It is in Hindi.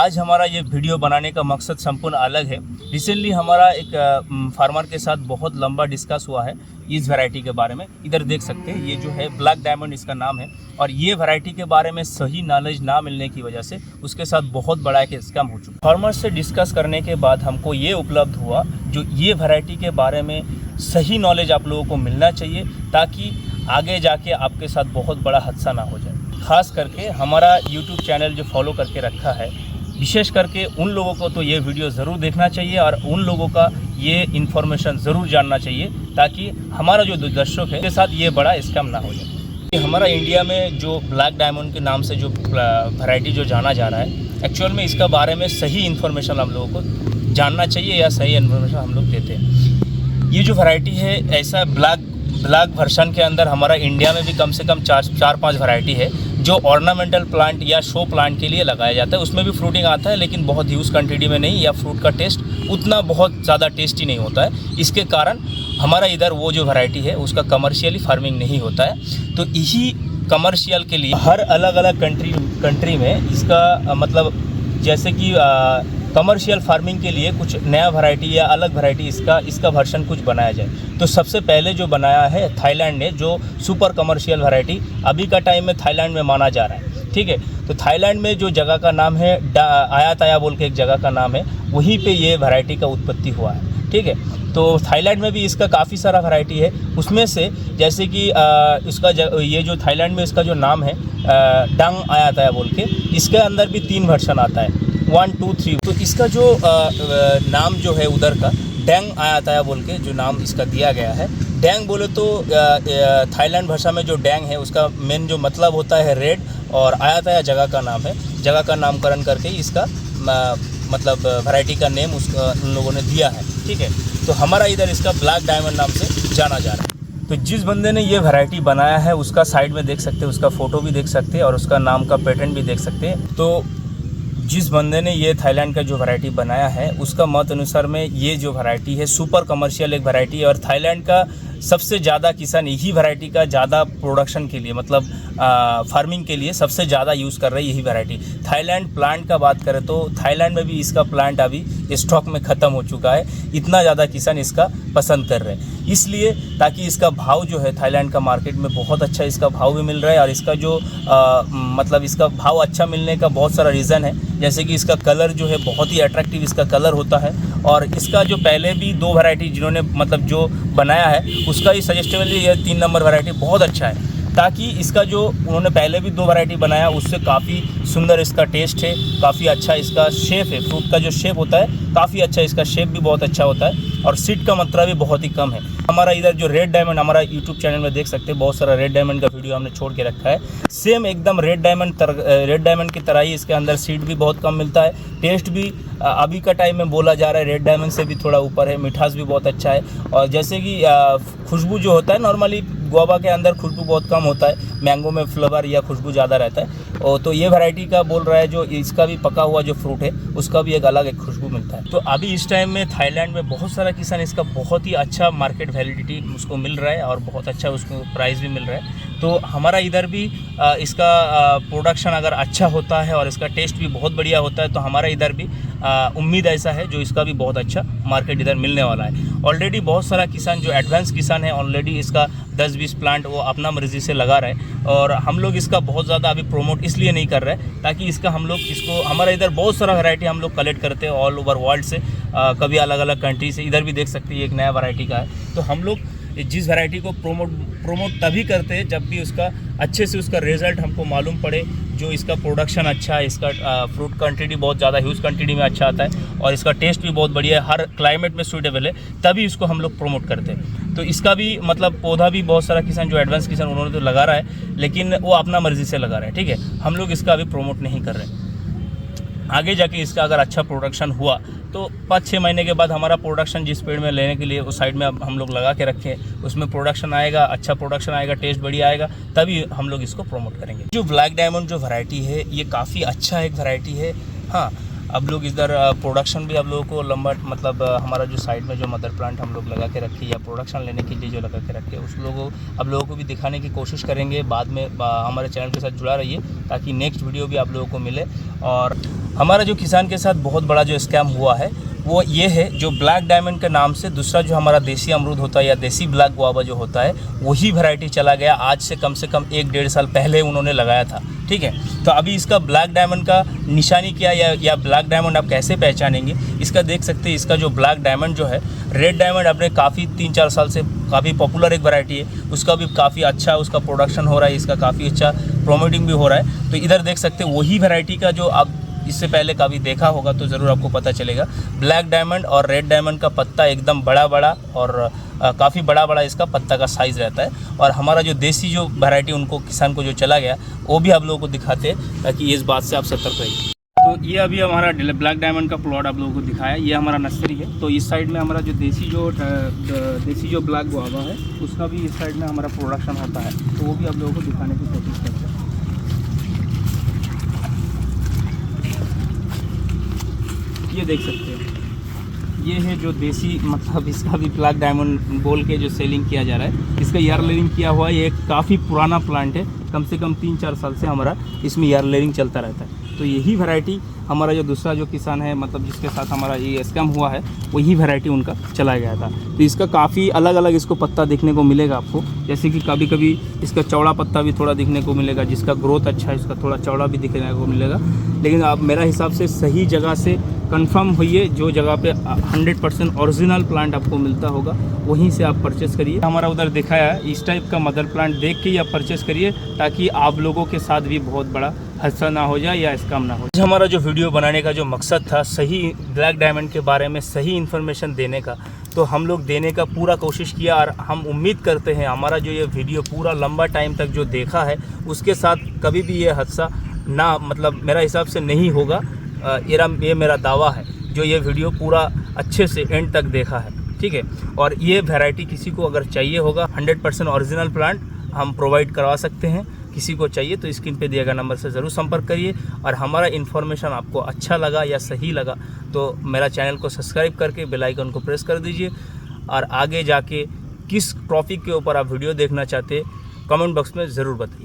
आज हमारा ये वीडियो बनाने का मकसद संपूर्ण अलग है। रिसेंटली हमारा एक फार्मर के साथ बहुत लंबा डिस्कस हुआ है इस वैरायटी के बारे में। इधर देख सकते हैं, ये जो है ब्लैक डायमंड इसका नाम है, और ये वैरायटी के बारे में सही नॉलेज ना मिलने की वजह से उसके साथ बहुत बड़ा एक स्कैम हो चुका है। फार्मर से डिस्कस करने के बाद हमको ये उपलब्ध हुआ, जो ये वैरायटी के बारे में सही नॉलेज आप लोगों को मिलना चाहिए, ताकि आगे जाके आपके साथ बहुत बड़ा हादसा ना हो जाए। खास करके हमारा YouTube चैनल जो फॉलो करके रखा है, विशेष करके उन लोगों को तो ये वीडियो ज़रूर देखना चाहिए और उन लोगों का ये इन्फॉर्मेशन ज़रूर जानना चाहिए, ताकि हमारा जो दर्शक है उसके साथ ये बड़ा स्कैम ना हो जाए। हमारा इंडिया में जो ब्लैक डायमंड के नाम से जो वैरायटी जो जाना जा रहा है, एक्चुअल में इसका बारे में सही इन्फॉर्मेशन हम लोगों को जानना चाहिए या सही इन्फॉर्मेशन हम लोग देते हैं। ये जो वैरायटी है, ऐसा ब्लैक वर्जन के अंदर हमारा इंडिया में भी कम से कम 4-5 वैरायटी है जो ऑर्नामेंटल प्लांट या शो प्लांट के लिए लगाया जाता है। उसमें भी फ्रूटिंग आता है, लेकिन बहुत ह्यूज क्वांटिटी में नहीं, या फ्रूट का टेस्ट उतना बहुत ज़्यादा टेस्टी नहीं होता है। इसके कारण हमारा इधर वो जो वैरायटी है उसका कमर्शियली फार्मिंग नहीं होता है। तो यही कमर्शियल के लिए हर अलग अलग कंट्री में इसका मतलब जैसे कि कमर्शियल फार्मिंग के लिए कुछ नया वैरायटी या अलग वैरायटी इसका वर्जन कुछ बनाया जाए। तो सबसे पहले जो बनाया है थाईलैंड ने, जो सुपर कमर्शियल वैरायटी अभी का टाइम में थाईलैंड में माना जा रहा है। ठीक है, तो थाईलैंड में जो जगह का नाम है आयाताया बोल के एक जगह का नाम है, वहीं पे ये वैरायटी का उत्पत्ति हुआ है। ठीक है, तो थाईलैंड में भी इसका काफ़ी सारा वैरायटी है। उसमें से जैसे कि इसका ये जो थाईलैंड में इसका जो नाम है डंग आयाताया बोल के, इसके अंदर भी 3 वर्जन आता है, 1, 2, 3। तो इसका जो नाम जो है उधर का डैंग आयाताया बोल के जो नाम इसका दिया गया है। डैंग बोले तो थाईलैंड भाषा में जो डैंग है उसका मेन जो मतलब होता है रेड, और आयाताया जगह का नाम है। जगह का नामकरण करके इसका मतलब वैरायटी का नेम उन लोगों ने दिया है। ठीक है, तो हमारा इधर इसका ब्लैक डायमंड नाम से जाना जा रहा है। तो जिस बंदे ने ये वैरायटी बनाया है उसका साइड में देख सकते हैं, उसका फ़ोटो भी देख सकते हैं और उसका नाम का पेटेंट भी देख सकते हैं। तो जिस बंदे ने ये थाईलैंड का जो वैरायटी बनाया है उसका मत अनुसार में ये जो वैरायटी है सुपर कमर्शियल एक वैरायटी है, और थाईलैंड का सबसे ज़्यादा किसान यही वैरायटी का ज़्यादा प्रोडक्शन के लिए मतलब फार्मिंग के लिए सबसे ज़्यादा यूज़ कर रहे हैं यही वैरायटी। थाईलैंड प्लांट का बात करें तो थाईलैंड में भी इसका प्लांट अभी स्टॉक में ख़त्म हो चुका है, इतना ज़्यादा किसान इसका पसंद कर रहे हैं। इसलिए ताकि इसका भाव जो है थाईलैंड का मार्केट में बहुत अच्छा इसका भाव भी मिल रहा है, और इसका जो मतलब इसका भाव अच्छा मिलने का बहुत सारा रीज़न है। जैसे कि इसका कलर जो है बहुत ही अट्रैक्टिव इसका कलर होता है, और इसका जो पहले भी 2 वैरायटी जिन्होंने मतलब जो बनाया है उसका ही सजेस्टेबली ये 3 नंबर वैरायटी बहुत अच्छा है, ताकि इसका जो उन्होंने पहले भी 2 वैरायटी बनाया उससे काफ़ी सुंदर इसका टेस्ट है, काफ़ी अच्छा इसका शेप है, फ्रूट का जो शेप होता है काफ़ी अच्छा, इसका शेप भी बहुत अच्छा होता है, और सीड का मात्रा भी बहुत ही कम है। हमारा इधर जो रेड डायमंड हमारा यूट्यूब चैनल में देख सकते हैं, बहुत सारा रेड डायमंड का वीडियो हमने छोड़ के रखा है। सेम एकदम रेड डायमंड की तरह ही इसके अंदर सीड भी बहुत कम मिलता है, टेस्ट भी अभी का टाइम में बोला जा रहा है रेड डायमंड से भी थोड़ा ऊपर है, मिठास भी बहुत अच्छा है। और जैसे कि खुशबू जो होता है, नॉर्मली गुआवा के अंदर खुशबू बहुत कम होता है, मैंगो में फ्लेवर या खुशबू ज़्यादा रहता है। और तो ये वैरायटी का बोल रहा है जो इसका भी पका हुआ जो फ्रूट है उसका भी एक अलग एक खुशबू मिलता है। तो अभी इस टाइम में थाईलैंड में बहुत सारा किसान इसका बहुत ही अच्छा मार्केट वैलिडिटी उसको मिल रहा है, और बहुत अच्छा उसको प्राइस भी मिल रहा है। तो हमारा इधर भी इसका प्रोडक्शन अगर अच्छा होता है और इसका टेस्ट भी बहुत बढ़िया होता है, तो हमारा इधर भी उम्मीद ऐसा है जो इसका भी बहुत अच्छा मार्केट इधर मिलने वाला है। ऑलरेडी बहुत सारा किसान जो एडवांस किसान है ऑलरेडी इसका 10-20 प्लांट वो अपना मर्जी से लगा रहे हैं, और हम लोग इसका बहुत ज़्यादा अभी प्रोमोट इसलिए नहीं कर रहे ताकि इसका हम लोग इसको हमारा इधर बहुत सारा वैरायटी हम लोग कलेक्ट करते हैं ऑल ओवर वर्ल्ड से, कभी अलग अलग कंट्री से। इधर भी देख सकते हैं एक नया वैरायटी का है। तो हम लोग जिस वैरायटी को प्रोमोट तभी करते हैं जब भी उसका अच्छे से उसका रिजल्ट हमको मालूम पड़े, जो इसका प्रोडक्शन अच्छा है, इसका फ्रूट क्वांटिटी बहुत ज़्यादा ह्यूज क्वांटिटी में अच्छा आता है, और इसका टेस्ट भी बहुत बढ़िया है, हर क्लाइमेट में सूटेबल है, तभी इसको हम लोग प्रोमोट करते हैं। तो इसका भी मतलब पौधा भी बहुत सारा किसान जो एडवांस किसान उन्होंने तो लगा रहा है, लेकिन वो अपना मर्जी से लगा रहे हैं। ठीक है, हम लोग इसका अभी प्रोमोट नहीं कर रहे हैं। आगे जाके इसका अगर अच्छा प्रोडक्शन हुआ तो 5-6 महीने के बाद हमारा प्रोडक्शन जिस पेड़ में लेने के लिए उस साइड में हम लोग लगा के रखे हैं, उसमें प्रोडक्शन आएगा, अच्छा प्रोडक्शन आएगा, टेस्ट बढ़िया आएगा, तभी हम लोग इसको प्रोमोट करेंगे। जो ब्लैक डायमंड जो वैरायटी है ये काफ़ी अच्छा एक वैरायटी है। हाँ, अब लोग इधर प्रोडक्शन भी आप लोगों को लंबा मतलब हमारा जो साइड में जो मदर प्लांट हम लोग लगा के रखे या प्रोडक्शन लेने के लिए जो लगा के रखे उस लोगों आप लोगों को भी दिखाने की कोशिश करेंगे। बाद में हमारे चैनल के साथ जुड़ा रहिए ताकि नेक्स्ट वीडियो भी आप लोगों को मिले। और हमारा जो किसान के साथ बहुत बड़ा जो स्कैम हुआ है वो ये है, जो ब्लैक डायमंड के नाम से दूसरा जो हमारा देसी अमरूद होता है या देसी ब्लैक गुआवा जो होता है वही वैरायटी चला गया। आज से कम 1-1.5 साल पहले उन्होंने लगाया था, ठीक है। तो अभी इसका ब्लैक डायमंड का निशानी क्या या ब्लैक डायमंड आप कैसे पहचानेंगे, इसका देख सकते हैं। इसका जो ब्लैक डायमंड जो है, रेड डायमंड अपने काफ़ी 3-4 साल से काफ़ी पॉपुलर एक वैरायटी है, उसका भी काफ़ी अच्छा उसका प्रोडक्शन हो रहा है, इसका काफ़ी अच्छा प्रोमोटिंग भी हो रहा है। तो इधर देख सकते हैं वही वैरायटी का जो आप इससे पहले कभी देखा होगा तो ज़रूर आपको पता चलेगा। ब्लैक डायमंड और रेड डायमंड का पत्ता एकदम बड़ा और काफ़ी बड़ा इसका पत्ता का साइज़ रहता है। और हमारा जो देसी जो वैरायटी उनको किसान को जो चला गया वो भी आप लोगों को दिखाते हैं ताकि इस बात से आप सतर्क रहिए। तो ये अभी हमारा ब्लैक डायमंड का प्लॉट आप लोगों को दिखाया, ये हमारा नर्सरी है। तो इस साइड में हमारा जो देसी जो ब्लैक गुआवा है उसका भी इस साइड में हमारा प्रोडक्शन होता है, तो वो भी आप लोगों को दिखाने की कोशिश करते हैं। ये देख सकते हैं, ये है जो देसी मतलब इसका भी ब्लैक डायमंड बोल के जो सेलिंग किया जा रहा है। इसका ईयर लेयरिंग किया हुआ है, ये काफ़ी पुराना प्लांट है, कम से कम 3-4 साल से हमारा इसमें ईयर लेयरिंग चलता रहता है। तो यही वैरायटी हमारा जो दूसरा जो किसान है मतलब जिसके साथ हमारा ये स्कैम हुआ है वही वैरायटी उनका चला गया था। तो इसका काफ़ी अलग इसको पत्ता देखने को मिलेगा आपको, जैसे कि कभी इसका चौड़ा पत्ता भी थोड़ा दिखने को मिलेगा, जिसका ग्रोथ अच्छा है इसका थोड़ा चौड़ा भी दिखने को मिलेगा। लेकिन आप मेरा हिसाब से सही जगह से कंफर्म होइए, जो जगह पे 100% ओरिजिनल प्लांट आपको मिलता होगा वहीं से आप परचेस करिए। हमारा उधर दिखाया है, इस टाइप का मदर प्लांट देख के ही आप परचेस करिए ताकि आप लोगों के साथ भी बहुत बड़ा हादसा ना हो जाए या स्कैम ना हो। हमारा जो वीडियो बनाने का जो मकसद था सही ब्लैक डायमंड के बारे में सही इन्फॉर्मेशन देने का, तो हम लोग देने का पूरा कोशिश किया और हम उम्मीद करते हैं हमारा जो ये वीडियो पूरा लंबा टाइम तक जो देखा है उसके साथ कभी भी ये हादसा ना मतलब मेरा हिसाब से नहीं होगा। ये मेरा दावा है, जो ये वीडियो पूरा अच्छे से एंड तक देखा है, ठीक है। और ये वैरायटी किसी को अगर चाहिए होगा 100% ओरिजिनल प्लांट हम प्रोवाइड करवा सकते हैं। किसी को चाहिए तो स्क्रीन पे दिए गए नंबर से ज़रूर संपर्क करिए। और हमारा इन्फॉर्मेशन आपको अच्छा लगा या सही लगा तो मेरा चैनल को सब्सक्राइब करके बेल आइकन को प्रेस कर दीजिए। और आगे जाके किस टॉपिक के ऊपर आप वीडियो देखना चाहते कमेंट बॉक्स में ज़रूर बताइए।